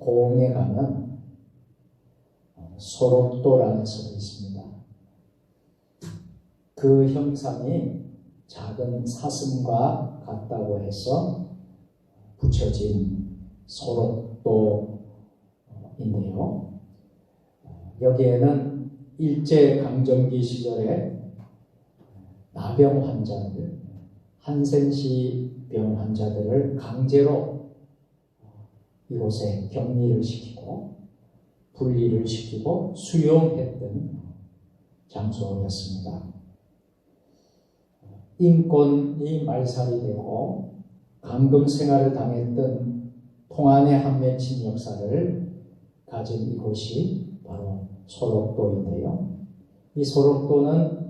고흥에 가면 소록도라는 섬이 있습니다. 그 형상이 작은 사슴과 같다고 해서 붙여진 소록도인데요. 여기에는 일제강점기 시절에 나병 환자들, 한센시병 환자들을 강제로 이곳에 격리를 시키고 분리를 시키고 수용했던 장소였습니다. 인권이 말살이 되고 감금 생활을 당했던 통안의 한 맺힌 역사를 가진 이곳이 바로 소록도인데요. 이 소록도는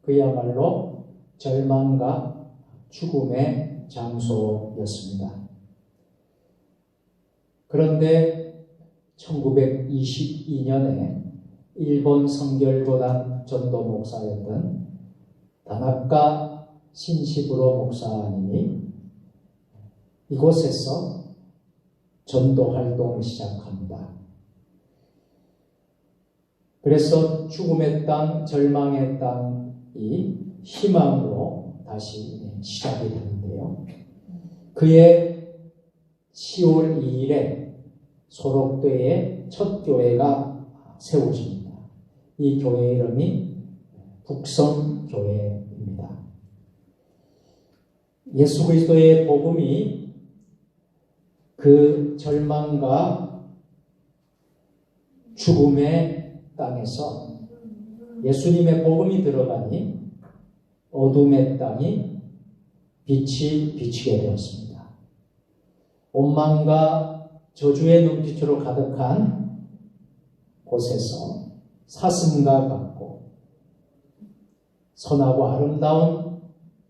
그야말로 절망과 죽음의 장소였습니다. 그런데 1922년에 일본 성결교단 전도 목사였던 다나카 신시부로 목사님이 이곳에서 전도 활동을 시작합니다. 그래서 죽음의 땅, 절망의 땅이 희망으로 다시 시작이 되는데요. 그의 10월 2일에 소록도에 첫 교회가 세워집니다. 이 교회 이름이 북성교회입니다. 예수 그리스도의 복음이 그 절망과 죽음의 땅에서 예수님의 복음이 들어가니 어둠의 땅이 빛이 비치게 되었습니다. 원망과 저주의 눈빛으로 가득한 곳에서 사슴과 같고 선하고 아름다운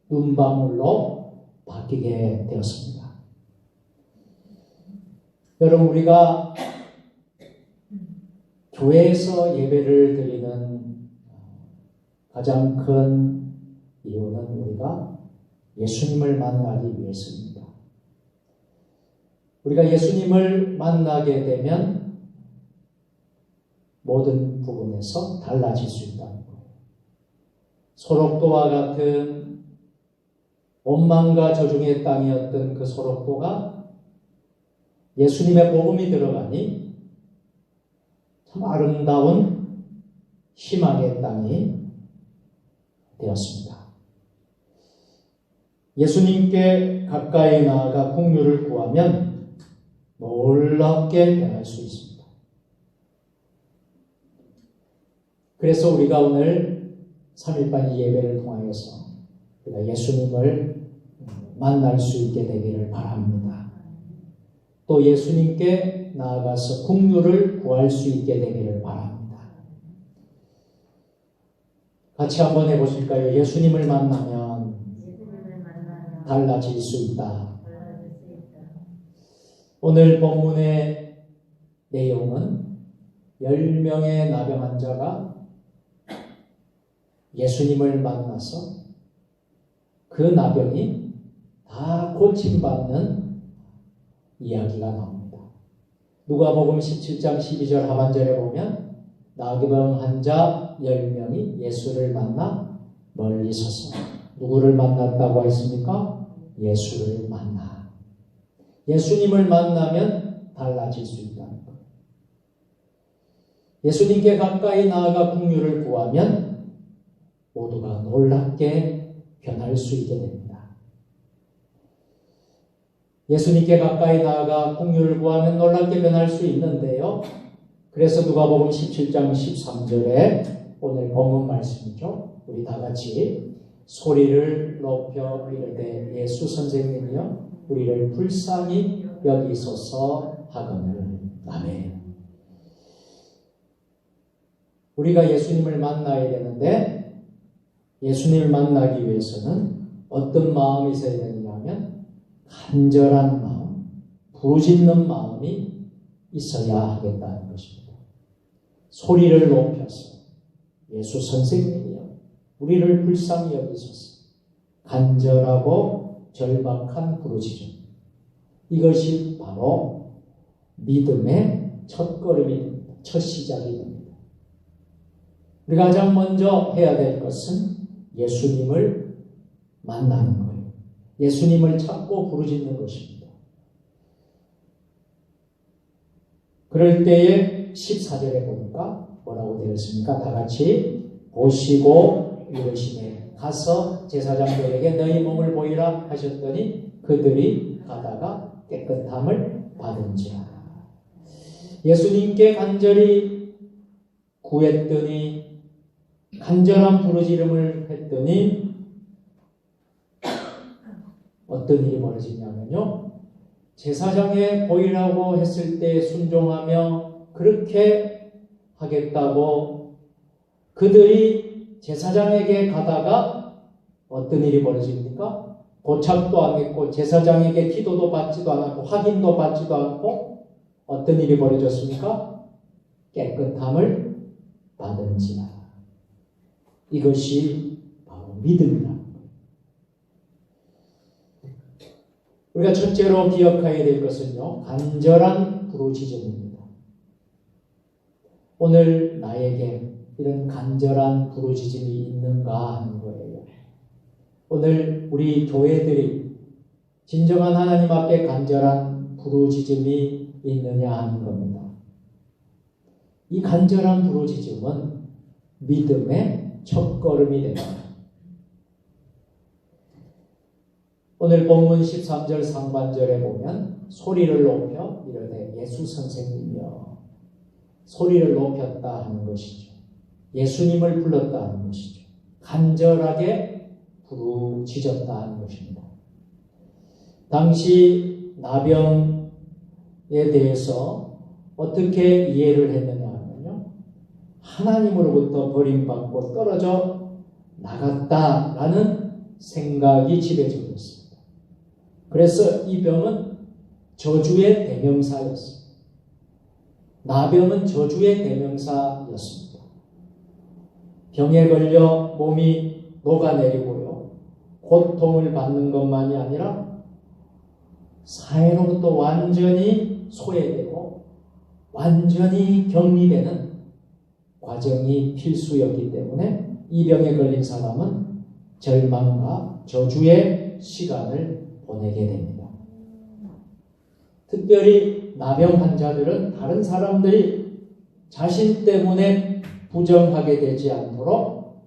눈방울로 바뀌게 되었습니다. 여러분, 우리가 교회에서 예배를 드리는 가장 큰 이유는 우리가 예수님을 만나기 위해서입니다. 우리가 예수님을 만나게 되면 모든 부분에서 달라질 수 있다는 거예요. 소록도와 같은 원망과 저중의 땅이었던 그 소록도가 예수님의 복음이 들어가니 참 아름다운 희망의 땅이 되었습니다. 예수님께 가까이 나아가 긍휼을 구하면 놀랍게 변할 수 있습니다. 그래서 우리가 오늘 3일반 예배를 통하여서 우리가 예수님을 만날 수 있게 되기를 바랍니다. 또 예수님께 나아가서 긍휼을 구할 수 있게 되기를 바랍니다. 같이 한번 해보실까요? 예수님을 만나면 달라질 수 있다. 오늘 본문의 내용은 10명의 나병 환자가 예수님을 만나서 그 나병이 다 고침받는 이야기가 나옵니다. 누가복음 17장 12절 하반절에 보면 나병 환자 10명이 예수를 만나 멀리 서서 누구를 만났다고 했습니까? 예수를 만나. 예수님을 만나면 달라질 수 있다는 것. 예수님께 가까이 나아가 긍휼을 구하면 모두가 놀랍게 변할 수 있게 됩니다. 예수님께 가까이 나아가 긍휼을 구하면 놀랍게 변할 수 있는데요. 그래서 누가복음 17장 13절에 오늘 본문 말씀이죠. 우리 다 같이 소리를 높여 이르되 예수 선생님이여 우리를 불쌍히 여기소서 하거늘. 아멘. 우리가 예수님을 만나야 되는데 예수님을 만나기 위해서는 어떤 마음이 있어야 되느냐면 간절한 마음, 부르짖는 마음이 있어야 하겠다는 것입니다. 소리를 높여서 예수 선생님이여 우리를 불쌍히 여기소서. 간절하고 절박한 부르짖음. 이것이 바로 믿음의 첫걸음이 됩니다. 첫 시작이 됩니다. 우리가 가장 먼저 해야 될 것은 예수님을 만나는 거예요. 예수님을 찾고 부르짖는 것입니다. 그럴 때에 14절에 보니까 뭐라고 되어 있습니까? 다 같이 보시고 이르시되 가서 제사장들에게 너희 몸을 보이라 하셨더니 그들이 가다가 깨끗함을 받은지라. 예수님께 간절히 구했더니 간절한 부르짖음을 했더니 어떤 일이 벌어지냐면요. 제사장에 보이라고 했을 때 순종하며 그렇게 하겠다고 그들이 제사장에게 가다가 어떤 일이 벌어집니까? 도착도 안 했고 제사장에게 기도도 받지도 않았고 확인도 받지도 않고 어떤 일이 벌어졌습니까? 깨끗함을 받은지라. 이것이 바로 믿음이라는 거예요. 우리가 첫째로 기억해야 될 것은요, 간절한 부르짖음입니다. 오늘 나에게 이런 간절한 부르짖음이 있는가 하는 거예요. 오늘 우리 교회들이 진정한 하나님 앞에 간절한 부르짖음이 있느냐 하는 겁니다. 이 간절한 부르짖음은 믿음의 첫걸음이 됩니다. 오늘 본문 13절 상반절에 보면 소리를 높여 이르되 예수 선생님이여, 소리를 높였다 하는 것이죠. 예수님을 불렀다 하는 것이죠. 간절하게 부르짖었다 하는 것입니다. 당시 나병에 대해서 어떻게 이해를 했느냐 하면요, 하나님으로부터 버림받고 떨어져 나갔다라는 생각이 지배적이었습니다. 그래서 이 병은 저주의 대명사였습니다. 나병은 저주의 대명사였습니다. 병에 걸려 몸이 녹아내리고요, 고통을 받는 것만이 아니라 사회로부터 완전히 소외되고 완전히 격리되는 과정이 필수였기 때문에 이 병에 걸린 사람은 절망과 저주의 시간을 보내게 됩니다. 특별히 나병 환자들은 다른 사람들이 자신 때문에 부정하게 되지 않도록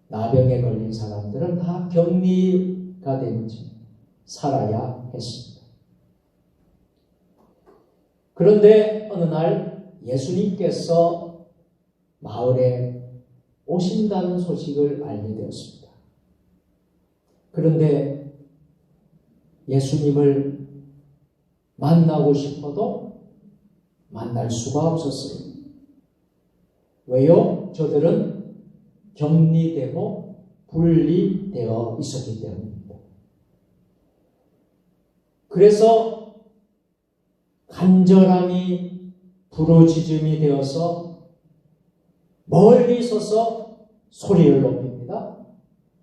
나병에 걸린 사람들은 다 격리가 된 채 살아야 했습니다. 그런데 어느 날 예수님께서 마을에 오신다는 소식을 알게 되었습니다. 그런데 예수님을 만나고 싶어도 만날 수가 없었어요. 왜요? 저들은 격리되고 분리되어 있었기 때문입니다. 그래서 간절함이 부르짖음이 되어서 멀리 서서 소리를 높입니다.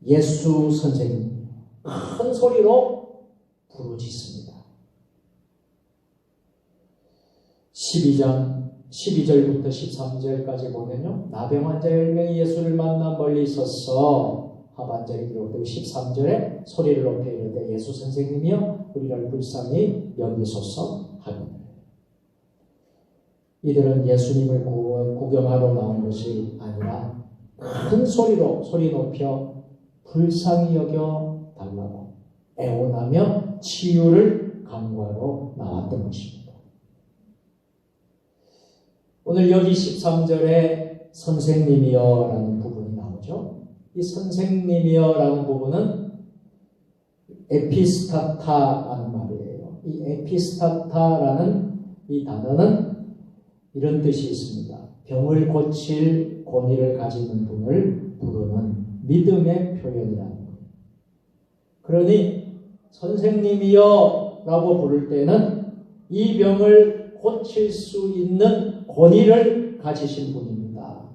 예수 선생님, 큰 소리로 부르짖습니다. 12절부터 13절까지 보면요, 나병 환자 10명이 예수를 만나 멀리 서서 하반절이 기록되고 13절에 소리를 높여 이르되 예수 선생님이여 우리를 불쌍히 여기소서 하니, 이들은 예수님을 구경하러 나온 것이 아니라 큰 소리로 소리 높여 불쌍히 여겨 달라고 애원하며 치유를 간구하러 나왔던 것입니다. 오늘 여기 13절에 선생님이여 라는 부분이 나오죠. 이 선생님이여 라는 부분은 에피스타타라는 말이에요. 이 에피스타타라는 이 단어는 이런 뜻이 있습니다. 병을 고칠 권위를 가지는 분을 부르는 믿음의 표현이라는 거예요. 그러니 선생님이여 라고 부를 때는 이 병을 고칠 수 있는 권위를 가지신 분입니다.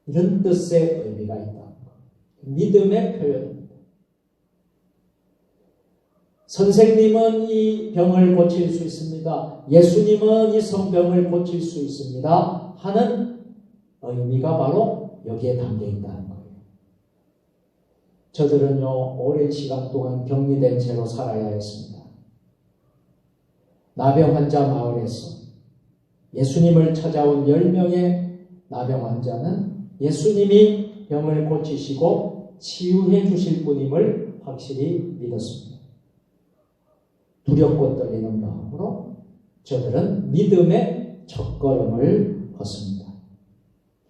이런 뜻의 의미가 있다. 믿음의 표현입니다. 선생님은 이 병을 고칠 수 있습니다. 예수님은 이 성병을 고칠 수 있습니다. 하는 의미가 바로 여기에 담겨 있다는 거예요. 저들은요, 오랜 시간 동안 격리된 채로 살아야 했습니다. 나병 환자 마을에서 예수님을 찾아온 10명의 나병 환자는 예수님이 병을 고치시고 치유해 주실 분임을 확실히 믿었습니다. 두렵고 떨리는 마음으로 저들은 믿음의 첫걸음을 걷습니다.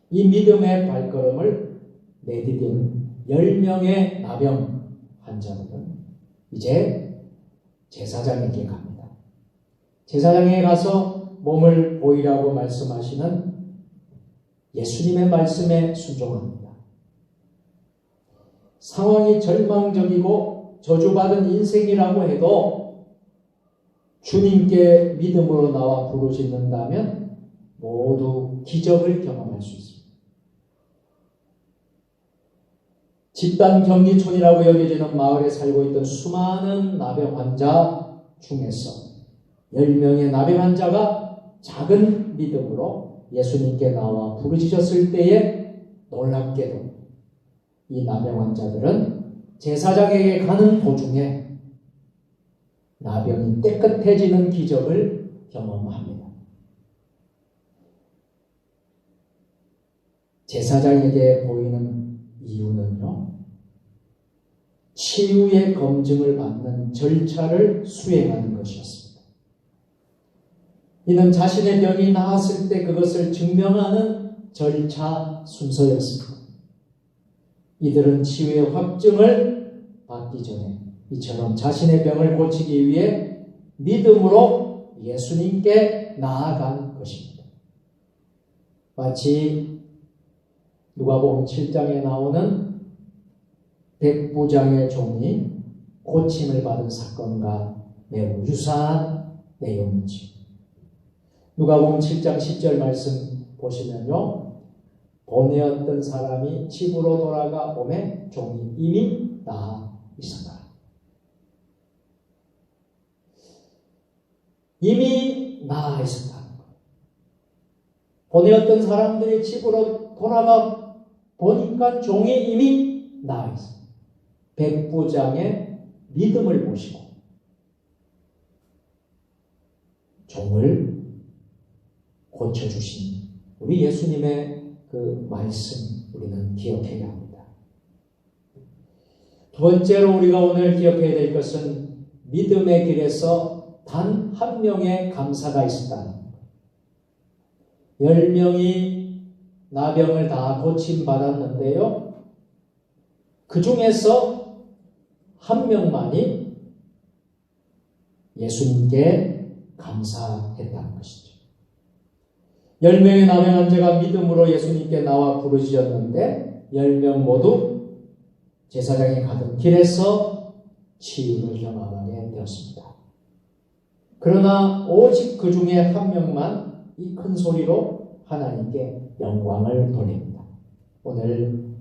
이 믿음의 발걸음을 내디딘 10명의 나병 환자들은 이제 제사장에게 갑니다. 제사장에 가서 몸을 보이라고 말씀하시는 예수님의 말씀에 순종합니다. 상황이 절망적이고 저주받은 인생이라고 해도 주님께 믿음으로 나와 부르짖는다면 모두 기적을 경험할 수 있습니다. 집단 격리촌이라고 여겨지는 마을에 살고 있던 수많은 나병 환자 중에서 10명의 나병 환자가 작은 믿음으로 예수님께 나와 부르짖었을 때에 놀랍게도 이 나병 환자들은 제사장에게 가는 도중에 나병이 깨끗해지는 기적을 경험합니다. 제사장에게 보이는 이유는요, 치유의 검증을 받는 절차를 수행하는 것이었습니다. 이는 자신의 병이 나았을 때 그것을 증명하는 절차 순서였습니다. 이들은 치유의 확증을 받기 전에 이처럼 자신의 병을 고치기 위해 믿음으로 예수님께 나아간 것입니다. 마치 누가복음 7장에 나오는 백부장의 종이 고침을 받은 사건과 매우 유사한 내용이죠. 누가복음 7장 10절 말씀 보시면요, 보내었던 사람이 집으로 돌아가 보매 종이 이미 나아 있었다. 이미 나아 있었다는 거예요. 보내었던 사람들이 집으로 돌아가 보니까 종이 이미 나아 있어요. 백부장의 믿음을 보시고 종을 고쳐주신 우리 예수님의 그 말씀 우리는 기억해야 합니다. 두 번째로 우리가 오늘 기억해야 될 것은 믿음의 길에서 단 한 명의 감사가 있었다는 거예요. 10명이 나병을 다 고침받았는데요, 그 중에서 한 명만이 예수님께 감사했다는 것이죠. 10명의 나병 환자가 믿음으로 예수님께 나와 부르짖었는데 10명 모두 제사장이 가던 길에서 치유를 경험하게 되었습니다. 그러나 오직 그 중에 한 명만 이 큰 소리로 하나님께 영광을 돌립니다. 오늘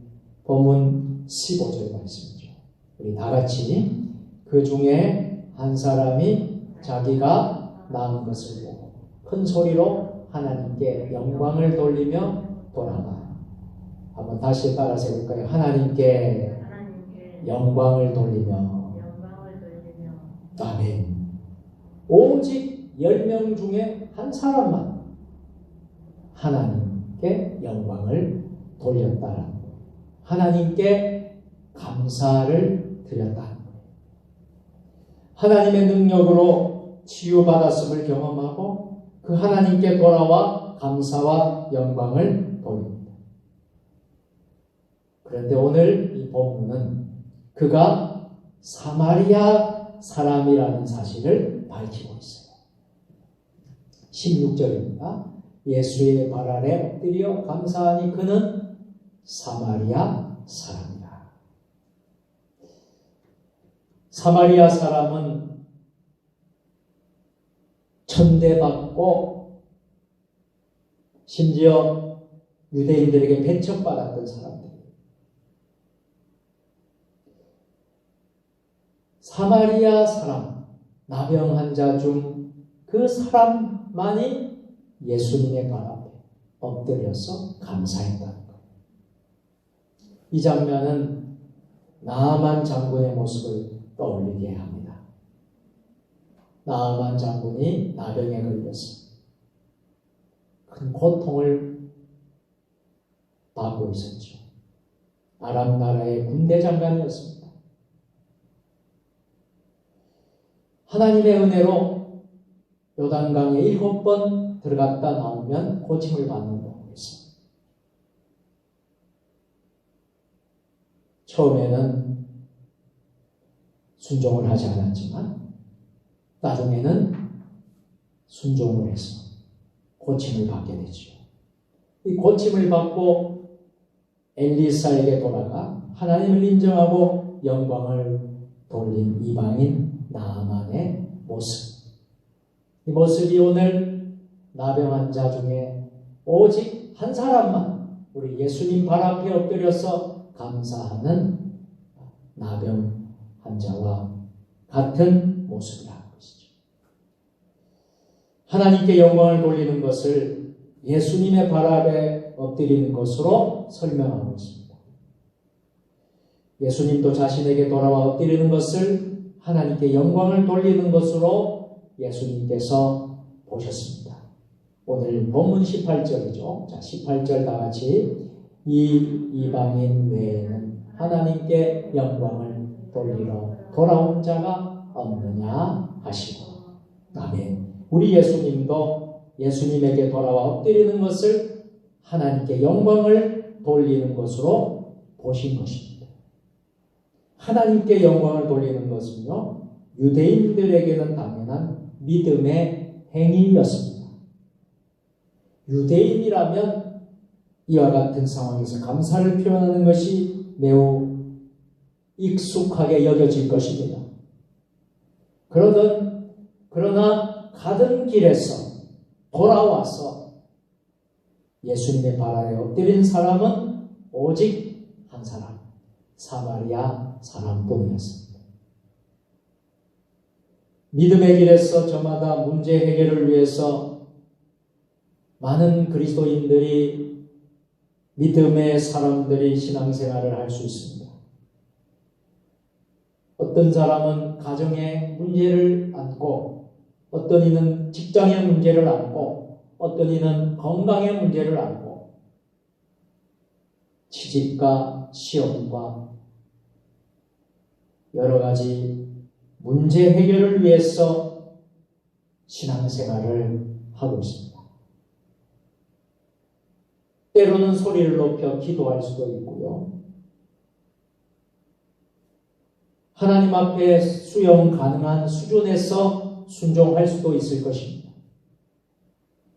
본문 15절 말씀이죠. 우리 다 같이 그 중에 한 사람이 자기가 낳은 것을 보고 큰 소리로 하나님께 영광을 돌리며 돌아가. 한번 다시 따라서 해볼까요? 하나님께 영광을 돌리며. 아멘. 오직 10명 중에 한 사람만 하나님께 영광을 돌렸다는 거예요. 하나님께 감사를 드렸다는 거예요. 하나님의 능력으로 치유받았음을 경험하고 그 하나님께 돌아와 감사와 영광을 돌립니다. 그런데 오늘 이 본문은 그가 사마리아 사람이라는 사실을 밝히고 있어요. 16절입니다. 예수의 발 아래 엎드려 감사하니 그는 사마리아 사람이라. 사마리아 사람은 천대받고 심지어 유대인들에게 배척받았던 사람들. 사마리아 사람, 나병 환자 중 그 사람만이 예수님의 발 앞에 엎드려서 감사했다는 거예요. 이 장면은 나아만 장군의 모습을 떠올리게 합니다. 나아만 장군이 나병에 걸려서 큰 고통을 받고 있었죠. 아람 나라의 군대 장관이었습니다. 하나님의 은혜로 요단강에 7번 들어갔다 나오면 고침을 받는다고 했어요. 처음에는 순종을 하지 않았지만 나중에는 순종을 해서 고침을 받게 되죠. 이 고침을 받고 엘리사에게 돌아가 하나님을 인정하고 영광을 돌린 이방인 나아만의 모습. 이 모습이 오늘 나병 환자 중에 오직 한 사람만 우리 예수님 발 앞에 엎드려서 감사하는 나병 환자와 같은 모습이라는 것이죠. 하나님께 영광을 돌리는 것을 예수님의 발 아래 엎드리는 것으로 설명하고 있습니다. 예수님도 자신에게 돌아와 엎드리는 것을 하나님께 영광을 돌리는 것으로 예수님께서 보셨습니다. 오늘 본문 18절이죠. 자, 18절 다 같이 이 이방인 외에는 하나님께 영광을 돌리러 돌아온 자가 없느냐 하시고, 아멘. 우리 예수님도 예수님에게 돌아와 엎드리는 것을 하나님께 영광을 돌리는 것으로 보신 것입니다. 하나님께 영광을 돌리는 것은요, 유대인들에게는 당연한 믿음의 행위였습니다. 유대인이라면 이와 같은 상황에서 감사를 표현하는 것이 매우 익숙하게 여겨질 것입니다. 그러나 가던 길에서 돌아와서 예수님의 발 아래 엎드린 사람은 오직 한 사람, 사마리아 사람뿐이었습니다. 믿음의 길에서 저마다 문제 해결을 위해서 많은 그리스도인들이, 믿음의 사람들이 신앙생활을 할 수 있습니다. 어떤 사람은 가정의 문제를 안고, 어떤 이는 직장의 문제를 안고, 어떤 이는 건강의 문제를 안고, 취직과 시험과 여러 가지 문제 해결을 위해서 신앙생활을 하고 있습니다. 때로는 소리를 높여 기도할 수도 있고요. 하나님 앞에 수용 가능한 수준에서 순종할 수도 있을 것입니다.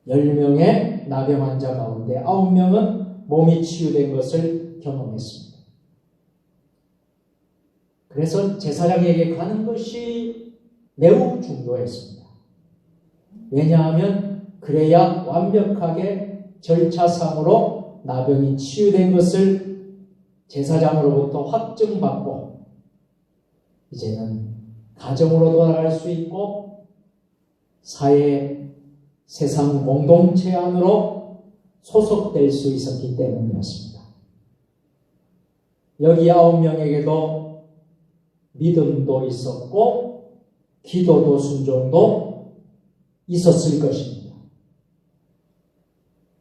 10명의 나병 환자 가운데 9명은 몸이 치유된 것을 경험했습니다. 그래서 제사장에게 가는 것이 매우 중요했습니다. 왜냐하면 그래야 완벽하게 절차상으로 나병이 치유된 것을 제사장으로부터 확증받고 이제는 가정으로 돌아갈 수 있고 사회, 세상 공동체 안으로 소속될 수 있었기 때문이었습니다. 여기 9명에게도 믿음도 있었고 기도도 순종도 있었을 것입니다.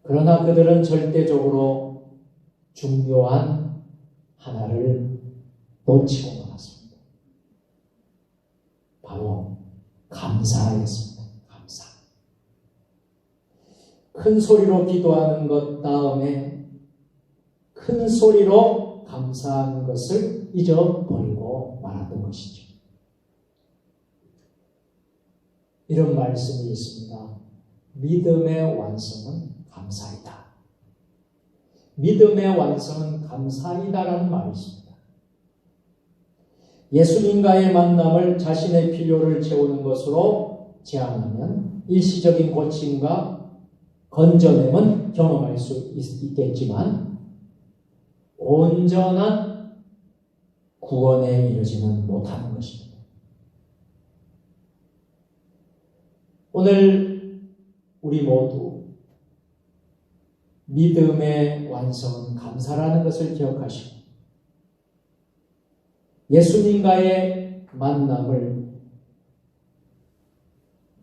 그러나 그들은 절대적으로 중요한 하나를 놓치고 말았습니다. 바로 감사였습니다. 감사. 큰 소리로 기도하는 것 다음에 큰 소리로 감사하는 것을 잊어버리고 말았던 것이죠. 이런 말씀이 있습니다. 믿음의 완성은 감사이다. 믿음의 완성은 감사이다라는 말이 있습니다. 예수님과의 만남을 자신의 필요를 채우는 것으로 제한하면 일시적인 고침과 건져냄은 경험할 수 있겠지만 온전한 구원에 이르지는 못하는 것입니다. 오늘 우리 모두 믿음의 완성은 감사라는 것을 기억하시고 예수님과의 만남을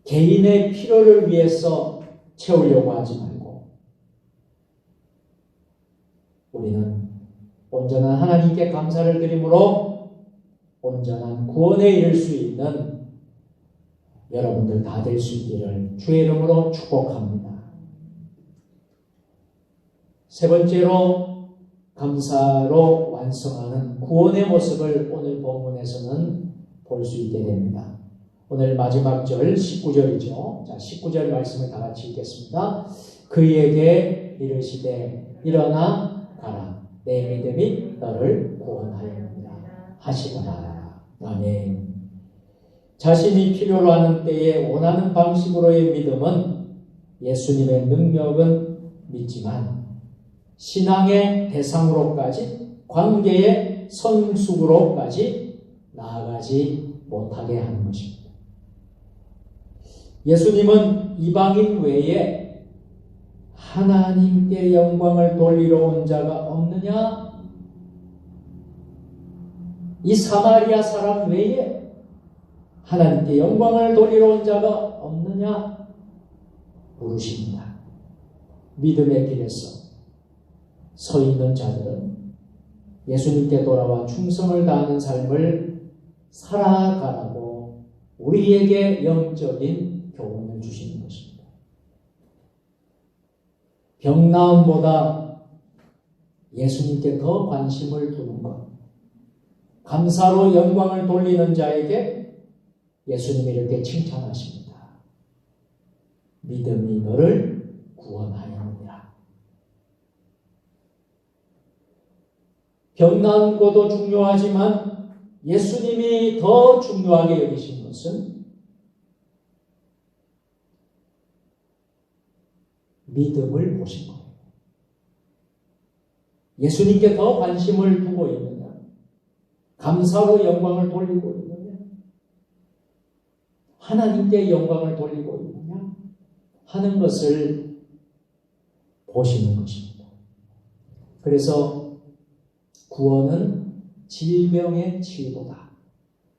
개인의 필요를 위해서 채우려고 하지 말고 우리는 온전한 하나님께 감사를 드림으로 온전한 구원에 이를 수 있는 여러분들 다 될 수 있기를 주의 이름으로 축복합니다. 세 번째로 감사로 완성하는 구원의 모습을 오늘 본문에서는 볼 수 있게 됩니다. 오늘 마지막 절 19절이죠. 자, 19절 말씀을 다 같이 읽겠습니다. 그에게 이르시되 일어나 가라. 내 믿음이 너를 구원하였느니라 하시더라. 아멘. 자신이 필요로 하는 때에 원하는 방식으로의 믿음은 예수님의 능력은 믿지만 신앙의 대상으로까지 관계의 성숙으로까지 나아가지 못하게 하는 것입니다. 예수님은 이방인 외에 하나님께 영광을 돌리러 온 자가 없느냐? 이 사마리아 사람 외에 하나님께 영광을 돌리러 온 자가 없느냐? 물으십니다. 믿음의 길에서 서 있는 자들은 예수님께 돌아와 충성을 다하는 삶을 살아가라고 우리에게 영적인 교훈을 주시는 것입니다. 병나음보다 예수님께 더 관심을 두는 것, 감사로 영광을 돌리는 자에게 예수님이 이렇게 칭찬하십니다. 믿음이 너를 구원하였느니라. 병나은 것도 중요하지만 예수님이 더 중요하게 여기신 것은 믿음을 보신 거예요. 예수님께 더 관심을 두고 있느냐? 감사로 영광을 돌리고 있느냐? 하나님께 영광을 돌리고 있느냐? 하는 것을 보시는 것입니다. 그래서 구원은 질병의 치유보다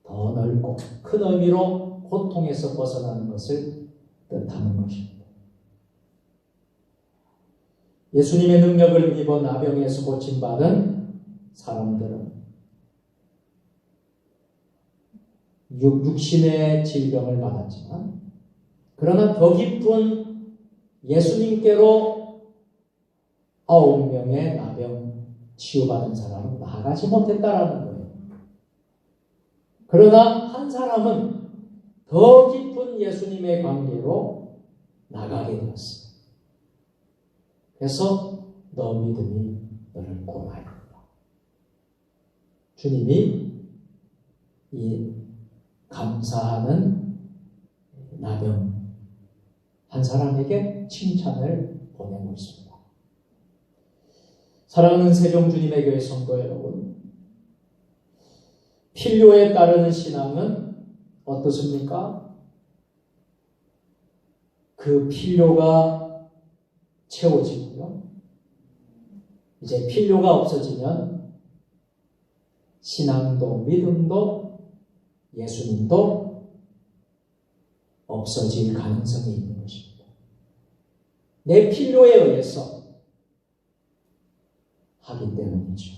더 넓고 큰 의미로 고통에서 벗어나는 것을 뜻하는 것입니다. 예수님의 능력을 입어 나병에서 고침받은 사람들은 육신의 질병을 받았지만 그러나 더 깊은 예수님께로 9명의 나병 치유받은 사람은 나가지 못했다라는 거예요. 그러나 한 사람은 더 깊은 예수님의 관계로 나가게 되었어요. 그래서 너 믿음이 너를 구원하였다. 주님이 이 감사하는 나병 한 사람에게 칭찬을 보내고 있습니다. 사랑하는 세종주님의 교회 성도 여러분, 필요에 따르는 신앙은 어떻습니까? 그 필요가 채워지고요. 이제 필요가 없어지면 신앙도 믿음도 예수님도 없어질 가능성이 있는 것입니다. 내 필요에 의해서 하기 때문이죠.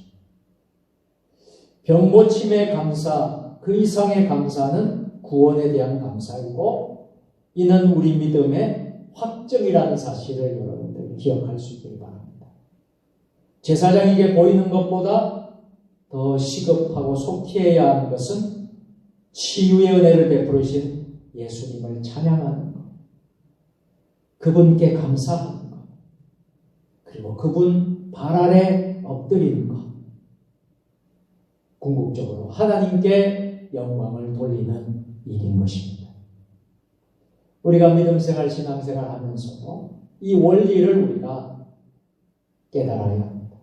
병고침의 감사, 그 이상의 감사는 구원에 대한 감사이고 이는 우리 믿음의 확정이라는 사실을 여러분들 기억할 수 있길 바랍니다. 제사장에게 보이는 것보다 더 시급하고 속히 해야 하는 것은 치유의 은혜를 베푸신 예수님을 찬양하는 것, 그분께 감사하는 것, 그리고 그분 발 아래 엎드리는 것, 궁극적으로 하나님께 영광을 돌리는 일인 것입니다. 우리가 믿음생활, 신앙생활 하면서도 이 원리를 우리가 깨달아야 합니다.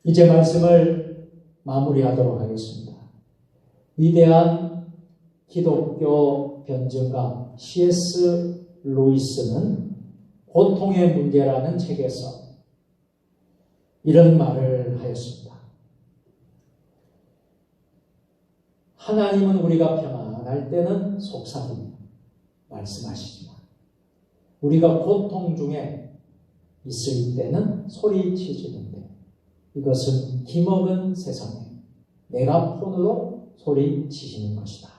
이제 말씀을 마무리하도록 하겠습니다. 위대한 기독교 변증가 C.S. 루이스는 고통의 문제라는 책에서 이런 말을 하였습니다. 하나님은 우리가 평안할 때는 속삭이며 말씀하시지만 우리가 고통 중에 있을 때는 소리치시는데 이것은 기먹은 세상에 메가폰으로 소리치시는 것이다.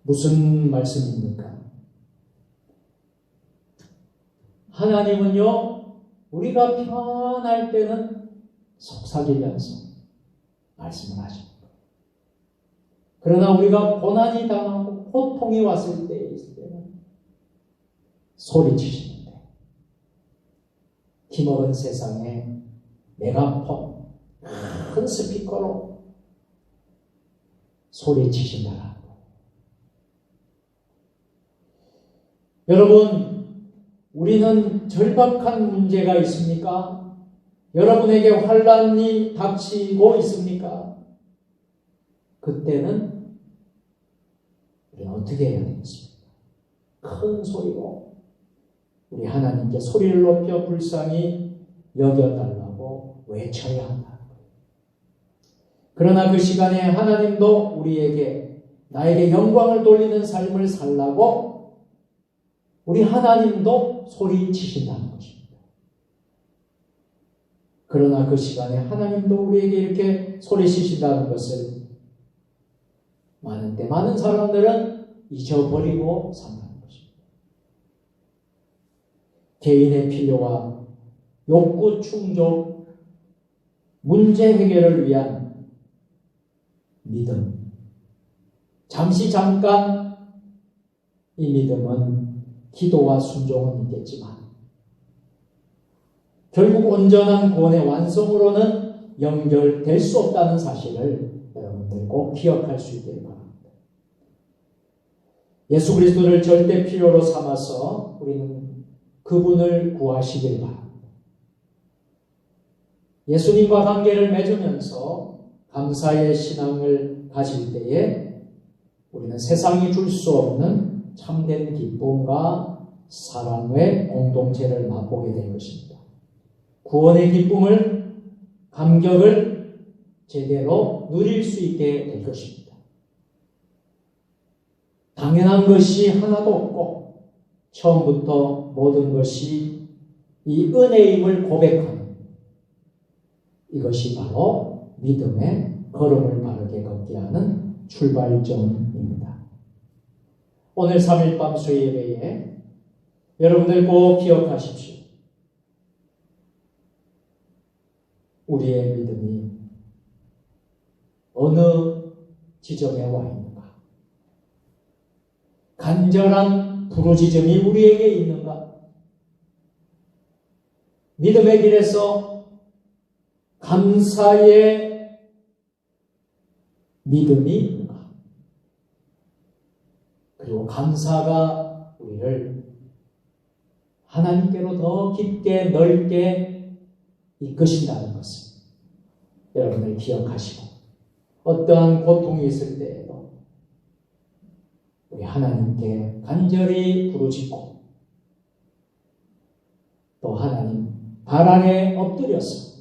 무슨 말씀입니까? 하나님은요, 우리가 평안할 때는 속삭이면서 말씀을 하십니다. 그러나 우리가 고난이 당하고 고통이 왔을 때는 소리치시는데 기먹은 세상에 메가폰, 큰 스피커로 소리치신다라는 거예요. 여러분, 우리는 절박한 문제가 있습니까? 여러분에게 환난이 닥치고 있습니까? 그때는 우리는 어떻게 해야 되겠습니까? 큰 소리로 우리 하나님께 소리를 높여 불쌍히 여겨달라고 외쳐야 한다. 그러나 그 시간에 하나님도 우리에게 나에게 영광을 돌리는 삶을 살라고 우리 하나님도 소리치신다는 것입니다. 그러나 그 시간에 하나님도 우리에게 이렇게 소리치신다는 것을 많은 사람들은 잊어버리고 산다는 것입니다. 개인의 필요와 욕구 충족, 문제 해결을 위한 믿음. 잠깐 이 믿음은 기도와 순종은 있겠지만 결국 온전한 구원의 완성으로는 연결될 수 없다는 사실을 여러분들 꼭 기억할 수 있기를 바랍니다. 예수 그리스도를 절대 필요로 삼아서 우리는 그분을 구하시길 바랍니다. 예수님과 관계를 맺으면서 감사의 신앙을 가질 때에 우리는 세상이 줄 수 없는 참된 기쁨과 사랑의 공동체를 맛보게 될 것입니다. 구원의 기쁨을, 감격을 제대로 누릴 수 있게 될 것입니다. 당연한 것이 하나도 없고 처음부터 모든 것이 이 은혜임을 고백하는 이것이 바로 믿음의 걸음을 바르게 걷게 하는 출발점입니다. 오늘 3일 밤 수요예배에 여러분들 꼭 기억하십시오. 우리의 믿음이 어느 지점에 와 있는가? 간절한 부르짖음이 우리에게 있는가? 믿음의 길에서 감사의 믿음이 있는가? 그리고 감사가 우리를 하나님께로 더 깊게 넓게 이끄신다는 것을 여러분들 기억하시고 어떠한 고통이 있을 때에도 우리 하나님께 간절히 부르짖고 또 하나님 발 아래 엎드려서